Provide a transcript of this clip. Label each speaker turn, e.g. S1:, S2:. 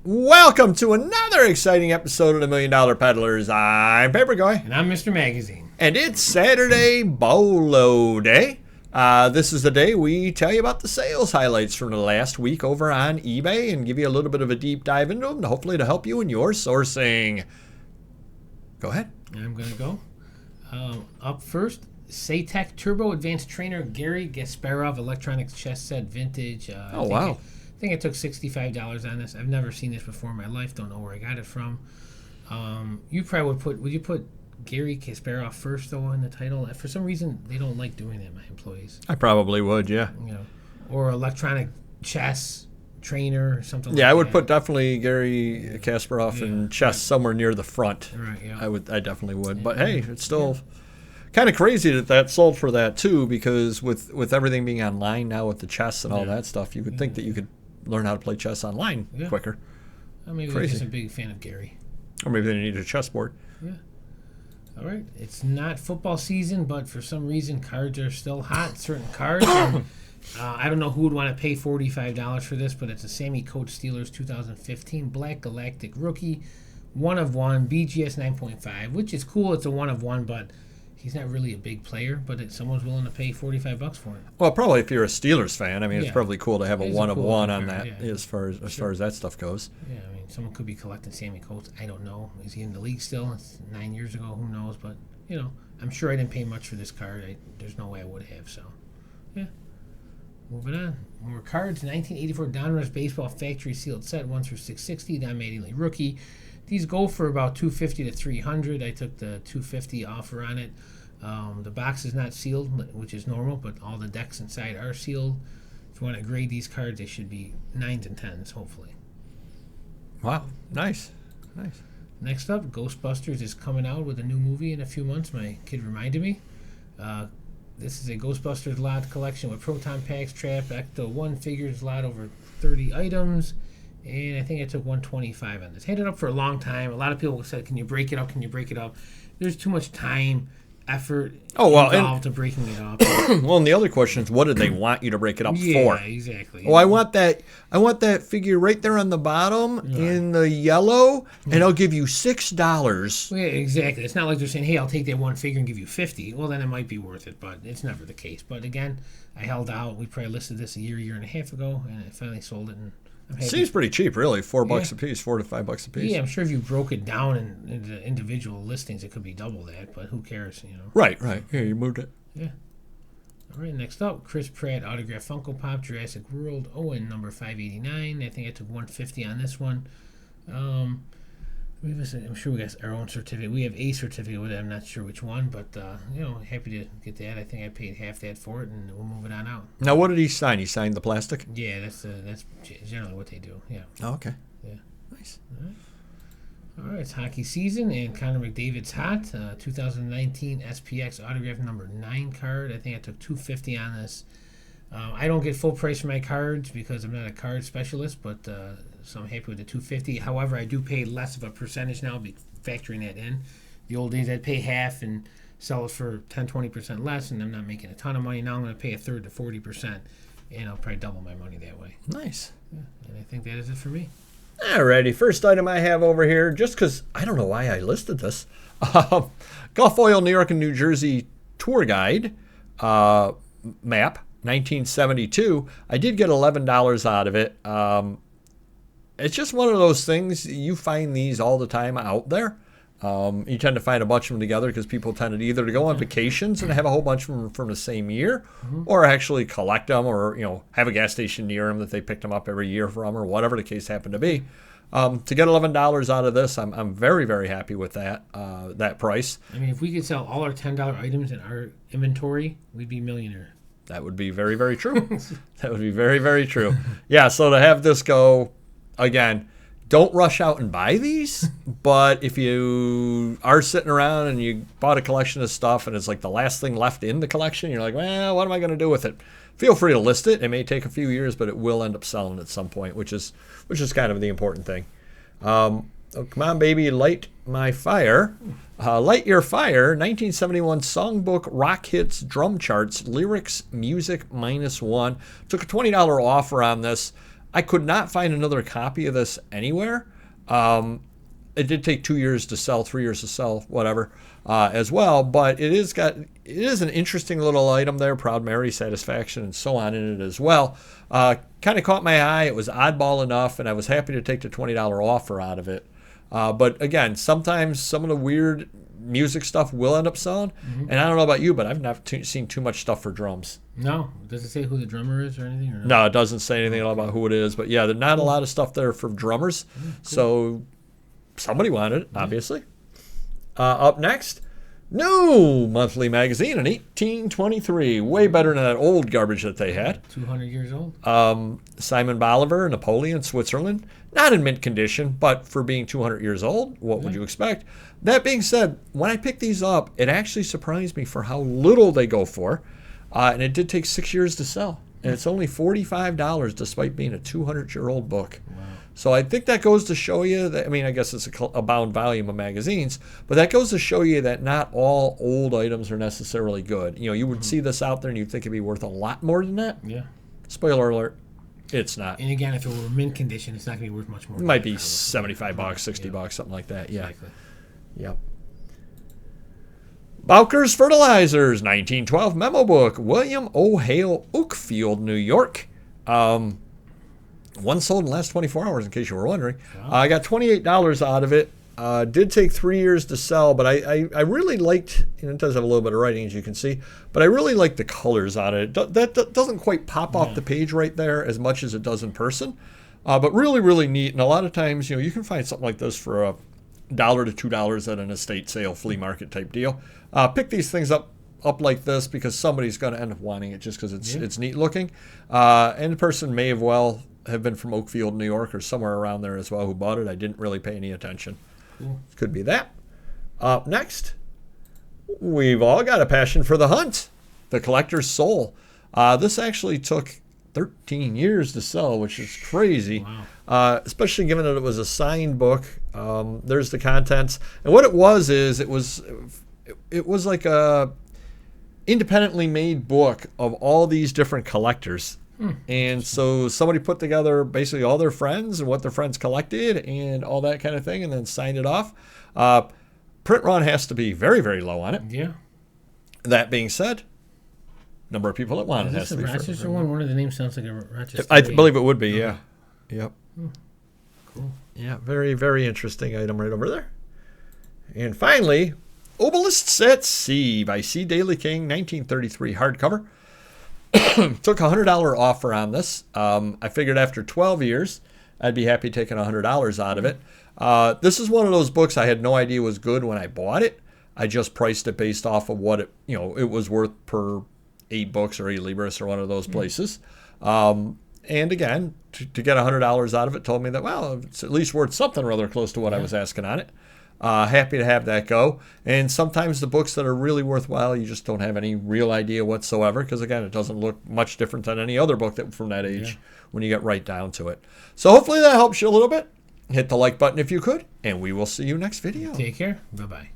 S1: Welcome to another exciting episode of the $1 Million Peddlers. I'm Paperboy.
S2: And I'm Mr. Magazine.
S1: And it's Saturday BOLO Day. This is the day we tell you about the sales highlights from the last week over on eBay and give you a little bit of a deep dive into them, hopefully to help you in your sourcing. Go ahead.
S2: I'm going to go. Up first, Saytech Turbo Advanced Trainer Gary Gasparov Electronics Chess Set Vintage.
S1: Wow.
S2: I think I took $65 on this. I've never seen this before in my life. Don't know where I got it from. You probably would you put Gary Kasparov first, though, in the title? For some reason, they don't like doing that, my employees.
S1: I probably would, yeah.
S2: You know, or electronic chess trainer or something like that.
S1: Yeah, I would put definitely Gary Kasparov and chess somewhere near the front.
S2: Right, yeah.
S1: I definitely would. But hey, it's still kind of crazy that sold for that, too, because with everything being online now with the chess and all that stuff, you would think that you could learn how to play chess online quicker.
S2: Well, maybe they're just a big fan of Gary.
S1: Or maybe they need a chessboard.
S2: Yeah. All right. It's not football season, but for some reason, cards are still hot, certain cards. And, I don't know who would want to pay $45 for this, but it's a Sammy Coates Steelers 2015 Black Galactic Rookie, 1 of 1, BGS 9.5, which is cool. It's a 1 of 1, but he's not really a big player, but someone's willing to pay $45 for him.
S1: Well, probably if you're a Steelers fan, I mean, it's probably cool to have a 1 of 1 on that as far as that stuff goes.
S2: Yeah, I mean, someone could be collecting Sammy Coates. I don't know. Is he in the league still? It's 9 years ago. Who knows? But, I'm sure I didn't pay much for this card. There's no way I would have, so, yeah. Moving on. More cards. 1984 Donruss Baseball Factory Sealed Set, 1 through 660, Don Mattingly Rookie. These go for about $250 to $300. I took the $250 offer on it. The box is not sealed, which is normal, but all the decks inside are sealed. If you want to grade these cards, they should be 9s and 10s, hopefully.
S1: Wow, nice.
S2: Next up, Ghostbusters is coming out with a new movie in a few months. My kid reminded me. This is a Ghostbusters Lot collection with proton packs, trap, ecto 1 figures, lot over 30 items. And I think I took $125 on this. Had it up for a long time. A lot of people said, can you break it up? There's too much time, effort involved to breaking it up.
S1: Well, and the other question is, what did they want you to break it up for?
S2: Yeah, exactly.
S1: Oh, I want that figure right there on the bottom in the yellow, and I'll give you $6.
S2: Yeah, exactly. It's not like they're saying, hey, I'll take that one figure and give you $50. Well, then it might be worth it, but it's never the case. But again, I held out. We probably listed this a year and a half ago, and I finally sold it, and
S1: seems pretty cheap, really. $4 a piece, $4 to $5 a piece.
S2: Yeah, I'm sure if you broke it down into individual listings, it could be double that. But who cares,
S1: Right. Yeah, you moved it.
S2: Yeah. All right. Next up, Chris Pratt autographed Funko Pop Jurassic World Owen number 589. I think I took $150 on this one. I'm sure we got our own certificate. We have a certificate with it. I'm not sure which one, but happy to get that. I think I paid half that for it, and we'll move it on out.
S1: Now, what did he sign? He signed the plastic?
S2: Yeah, that's generally what they do. Yeah.
S1: Oh, okay.
S2: Yeah.
S1: Nice.
S2: All right. It's hockey season, and Conor McDavid's hot. 2019 SPX autograph number 9 card. I think I took $250 on this. I don't get full price for my cards because I'm not a card specialist, but so I'm happy with the $250. However, I do pay less of a percentage now, factoring that in. The old days, I'd pay half and sell it for 10-20% less, and I'm not making a ton of money. Now I'm going to pay a third to 40%, and I'll probably double my money that way.
S1: Nice.
S2: Yeah, and I think that is it for me.
S1: Alrighty, first item I have over here, just because I don't know why I listed this. Gulf Oil New York and New Jersey tour guide map. 1972. I did get $11 out of it. It's just one of those things. You find these all the time out there. You tend to find a bunch of them together because people tended either to go on vacations and have a whole bunch of them from the same year, or actually collect them, or have a gas station near them that they picked them up every year from, or whatever the case happened to be. To get $11 out of this, I'm very, very happy with that price.
S2: I mean, if we could sell all our $10 items in our inventory, we'd be millionaire.
S1: That would be very, very true. That would be very, very true. Yeah, so to have this go, again, don't rush out and buy these, but if you are sitting around and you bought a collection of stuff and it's like the last thing left in the collection, you're like, well, what am I going to do with it? Feel free to list it. It may take a few years, but it will end up selling at some point, which is kind of the important thing. Oh, come on, baby, light my fire. Light Your Fire, 1971 Songbook Rock Hits Drum Charts, Lyrics, Music -1. Took a $20 offer on this. I could not find another copy of this anywhere. It did take 2 years to sell, 3 years to sell, whatever, as well. But it is an interesting little item there. Proud Mary, Satisfaction, and so on in it as well. Kind of caught my eye. It was oddball enough, and I was happy to take the $20 offer out of it. But again, sometimes some of the weird music stuff will end up selling. And I don't know about you, but I've not seen too much stuff for drums.
S2: No. Does it say who the drummer is or anything? Or
S1: No, it doesn't say anything about who it is. But yeah, there's not a lot of stuff there for drummers.
S2: Cool.
S1: So somebody wanted it, obviously. Up next, new monthly magazine in 1823. Way better than that old garbage that they had.
S2: 200 years old.
S1: Simon Bolivar, Napoleon, Switzerland. Not in mint condition, but for being 200 years old, what would you expect? That being said, when I picked these up, it actually surprised me for how little they go for. And it did take 6 years to sell. And it's only $45 despite being a 200-year-old book.
S2: Wow.
S1: So I think that goes to show you that, I mean, I guess it's a bound volume of magazines, but that goes to show you that not all old items are necessarily good. You know, you would see this out there and you'd think it'd be worth a lot more than that.
S2: Yeah.
S1: Spoiler alert, it's not.
S2: And again, if it were mint condition, it's not going to be worth much more.
S1: It might be $75, $60, something like that. Yeah.
S2: Exactly.
S1: Yep. Bowker's Fertilizers, 1912 memo book, William O. Hale, Oakfield, New York. One sold in the last 24 hours, in case you were wondering.
S2: Wow.
S1: I got $28 out of it. Did take 3 years to sell, but I really liked, and it does have a little bit of writing, as you can see, but I really like the colors on it. That doesn't quite pop off the page right there as much as it does in person, but really, really neat. And a lot of times, you know, you can find something like this for $1 to $2 at an estate sale, flea market type deal. Pick these things up like this because somebody's going to end up wanting it just because it's neat looking. And the person may have been from Oakfield, New York, or somewhere around there as well who bought it. I didn't really pay any attention.
S2: Cool.
S1: Could be that. Up next, we've all got a passion for the hunt, the collector's soul. This actually took 13 years to sell, which is crazy.
S2: Wow.
S1: Especially given that it was a signed book. There's the contents, and what it was is it was like a independently made book of all these different collectors. And so somebody put together basically all their friends and what their friends collected and all that kind of thing, and then signed it off. Print run has to be very, very low on it.
S2: Yeah.
S1: That being said, number of people that want it has
S2: Is
S1: to
S2: this
S1: be.
S2: a Rochester one? One of the names sounds like a Rochester.
S1: I believe it would be, yeah. Yep.
S2: Cool.
S1: Yeah, very, very interesting item right over there. And finally, Obelists at Sea by C. Daly King, 1933 hardcover. Took a $100 offer on this. I figured after 12 years, I'd be happy taking $100 out of it. This is one of those books I had no idea was good when I bought it. I just priced it based off of what it was worth per 8 books or 8 Libris or one of those places. And again, to get $100 out of it told me that, well, it's at least worth something rather close to what I was asking on it. Happy to have that go. And sometimes the books that are really worthwhile, you just don't have any real idea whatsoever because, again, it doesn't look much different than any other book from that age when you get right down to it. So hopefully that helps you a little bit. Hit the like button if you could, and we will see you next video.
S2: Take care. Bye-bye.